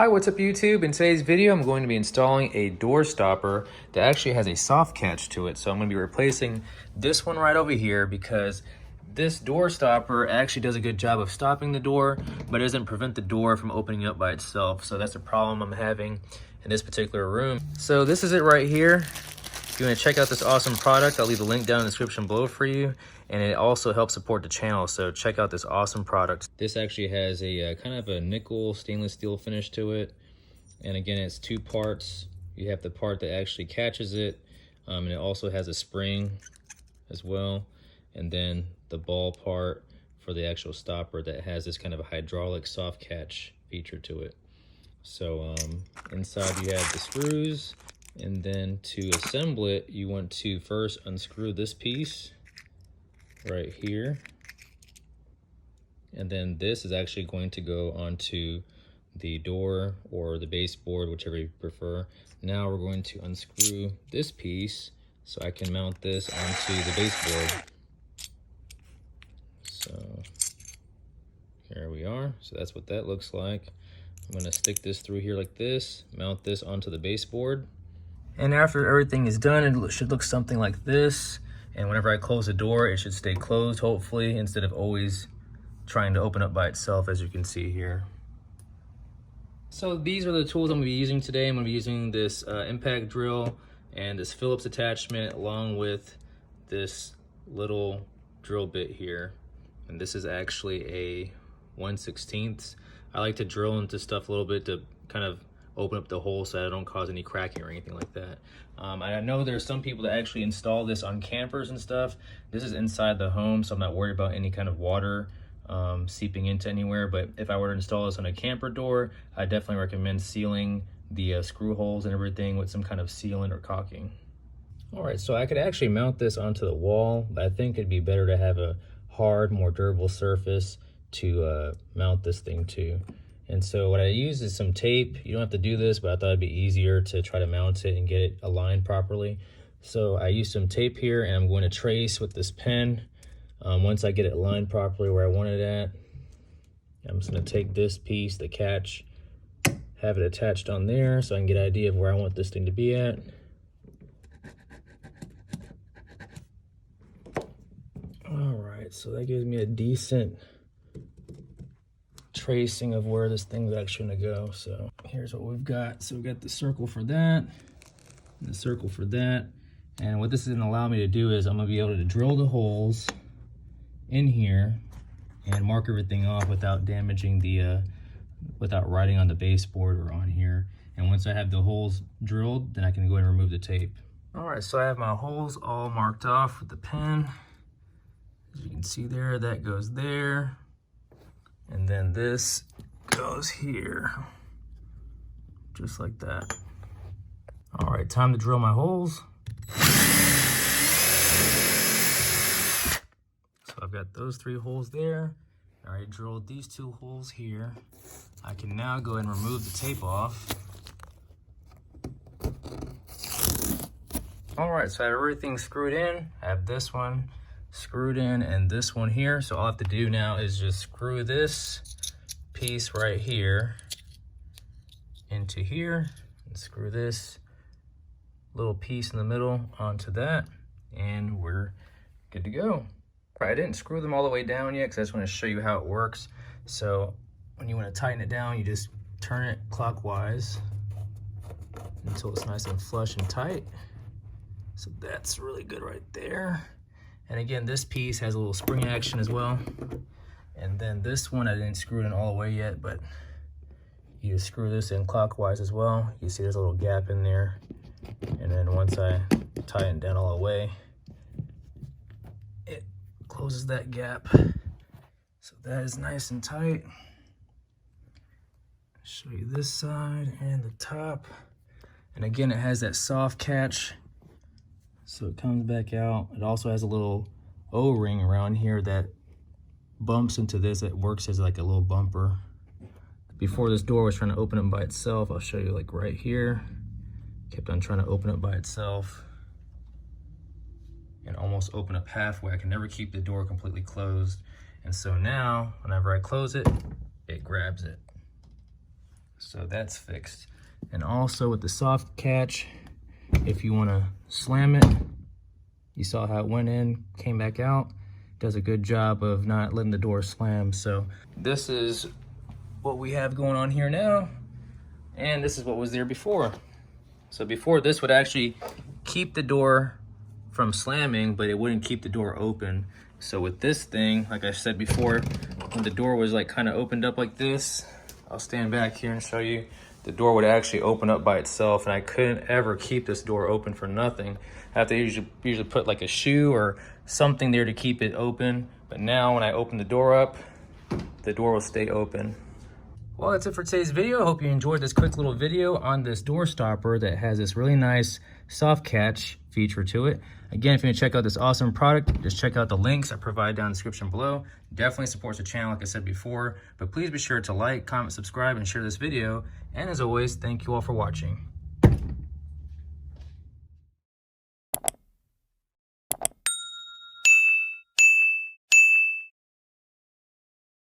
Hi, what's up YouTube? In today's video, I'm going to be installing a door stopper that actually has a soft catch to it. So I'm going to be replacing this one right over here because this door stopper actually does a good job of stopping the door, but it doesn't prevent the door from opening up by itself. So that's a problem I'm having in this particular room. So this is it right here. If you want to check out this awesome product, I'll leave the link down in the description below for you. And it also helps support the channel, so check out this awesome product. This actually has a kind of a nickel stainless steel finish to it. And again, it's two parts. You have the part that actually catches it, and it also has a spring as well. And then the ball part for the actual stopper that has this kind of a hydraulic soft catch feature to it. So inside you have the screws, and then to assemble it, you want to first unscrew this piece right here, and then this is actually going to go onto the door or the baseboard, whichever you prefer. Now we're going to unscrew this piece so I can mount this onto the baseboard. So here we are. So that's what that looks like. I'm going to stick this through here like this, mount this onto the baseboard, and after everything is done, it should look something like this. And whenever I close the door, it should stay closed, hopefully, instead of always trying to open up by itself, as you can see here. So these are the tools I'm going to be using today. I'm going to be using this impact drill and this Phillips attachment, along with this little drill bit here. And this is actually a 1/16. I like to drill into stuff a little bit to kind of open up the hole so that I don't cause any cracking or anything like that. I know there's some people that actually install this on campers and stuff. This is inside the home, so I'm not worried about any kind of water seeping into anywhere. But if I were to install this on a camper door, I definitely recommend sealing the screw holes and everything with some kind of sealant or caulking. All right, so I could actually mount this onto the wall, but I think it'd be better to have a hard, more durable surface to mount this thing to. And so what I use is some tape. You don't have to do this, but I thought it'd be easier to try to mount it and get it aligned properly. So I use some tape here, and I'm going to trace with this pen. Once I get it aligned properly where I want it at, I'm just going to take this piece, the catch, have it attached on there so I can get an idea of where I want this thing to be at. All right, so that gives me a decent tracing of where this thing's actually gonna go. So here's what we've got. So we've got the circle for that, and the circle for that. And what this is gonna allow me to do is I'm gonna be able to drill the holes in here and mark everything off without damaging the, without writing on the baseboard or on here. And once I have the holes drilled, then I can go ahead and remove the tape. All right, so I have my holes all marked off with the pen. As you can see there, that goes there. And then this goes here, just like that. All right, time to drill my holes. So I've got those 3 holes there. I already drilled these 2 holes here. I can now go ahead and remove the tape off. All right, so I have everything screwed in. I have this one screwed in and this one here. So all I have to do now is just screw this piece right here into here and screw this little piece in the middle onto that, and we're good to go. All right, I didn't screw them all the way down yet because I just want to show you how it works. So when you want to tighten it down, you just turn it clockwise until it's nice and flush and tight. So that's really good right there. And again, this piece has a little spring action as well. And then this one, I didn't screw it in all the way yet, but you just screw this in clockwise as well. You see there's a little gap in there. And then once I tighten it down all the way, it closes that gap. So that is nice and tight. Show you this side and the top. And again, it has that soft catch. So it comes back out. It also has a little O-ring around here that bumps into this. It works as like a little bumper. Before this door was trying to open it by itself. I'll show you like right here. Kept on trying to open it by itself and almost open up halfway. I can never keep the door completely closed. And so now, whenever I close it, it grabs it. So that's fixed. And also with the soft catch, if you want to slam it, you saw how it went in, came back out. Does a good job of not letting the door slam. So this is what we have going on here now. And this is what was there before. So before, this would actually keep the door from slamming, but it wouldn't keep the door open. So with this thing, like I said before, when the door was like kind of opened up like this, I'll stand back here and show you, the door would actually open up by itself, and I couldn't ever keep this door open for nothing. I have to usually put like a shoe or something there to keep it open. But now when I open the door up, the door will stay open. Well, that's it for today's video. I hope you enjoyed this quick little video on this door stopper that has this really nice soft catch feature to it. Again, if you want to check out this awesome product, just check out the links I provide down in the description below. Definitely supports the channel, like I said before. But please be sure to like, comment, subscribe, and share this video. And as always, thank you all for watching.